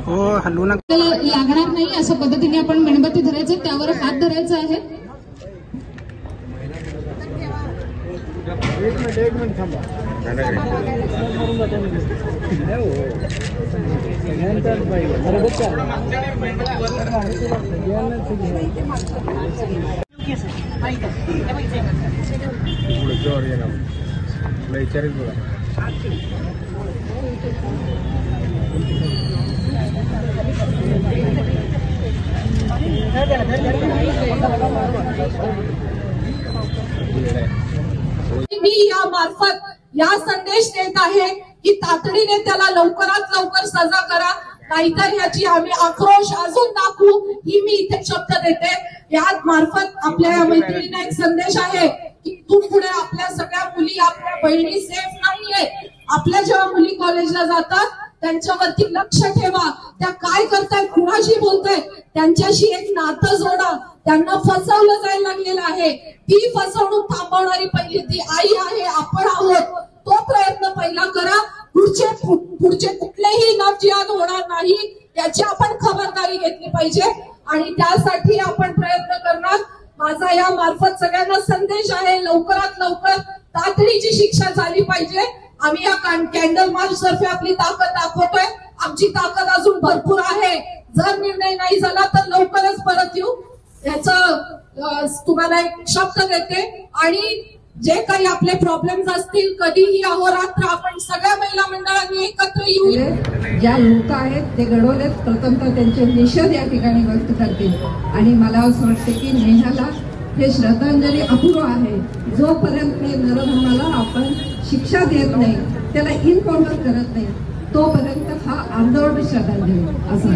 हो हलवू नका, लागणार नाही अशा पद्धतीने आपण मेणबत्ती धरायचं, त्यावर हात धरायचा आहे. एक मिनिट थांबा. मी या मार्फत या संदेश देत आहे की तातडीने त्याला लवकरात लवकर सजा करा, नाहीतर ह्याची आम्ही आक्रोश अजून दाखवू, ही मी इथे शब्द देते. या मार्फत आपल्या या मैत्रिणींना एक संदेश आहे की इथून पुढे आपल्या सगळ्या मुली, आपल्या बहिणी सेफ नाहीये. आपल्या जेव्हा मुली कॉलेजला जातात त्यांच्यावरती लक्ष ठेवा, त्या काय करतायत, कुणाशी बोलतायत, त्यांच्याशी एक नातं जोडा. त्यांना फसवलं जायला लागलेलं आहे. ती फसवणूक थांबवणारी पहिली ती आई आहे, आपण आहोत. तो प्रयत्न पहिला करा. पुढचे कुठलेही नवजियाद होणार नाही याची आपण खबरदारी घेतली पाहिजे आणि त्यासाठी आपण प्रयत्न करणार. माझा या मार्फत सगळ्यांना संदेश आहे, लवकरात लवकर तातडीची शिक्षा झाली पाहिजे. आम्ही या कॅन्डल मार्च तर्फे आपली ताकद दाखवतोय. आमची ताकद अजून भरपूर आहे. जर निर्णय नाही झाला तर लवकरच परत येऊ, याचा तुम्हाला एक शब्द देते. आणि जे काही आपले प्रॉब्लेम्स असतील कधीही अहोरात्र आपण सगळ्या महिला मंडळांनी एकत्र येऊ. ज्या लोक आहेत ते घडवलेत, प्रथमतः त्यांचे निषेध या ठिकाणी व्यक्त करतील. आणि मला असं वाटतं की नेहाला हे श्रद्धांजली अपूर्व आहे. जोपर्यंत नरधमाला आपण शिक्षा देत नाही, त्याला इनकाउंटर करत नाही, तोपर्यंत हा अर्धवट श्रद्धांजली असं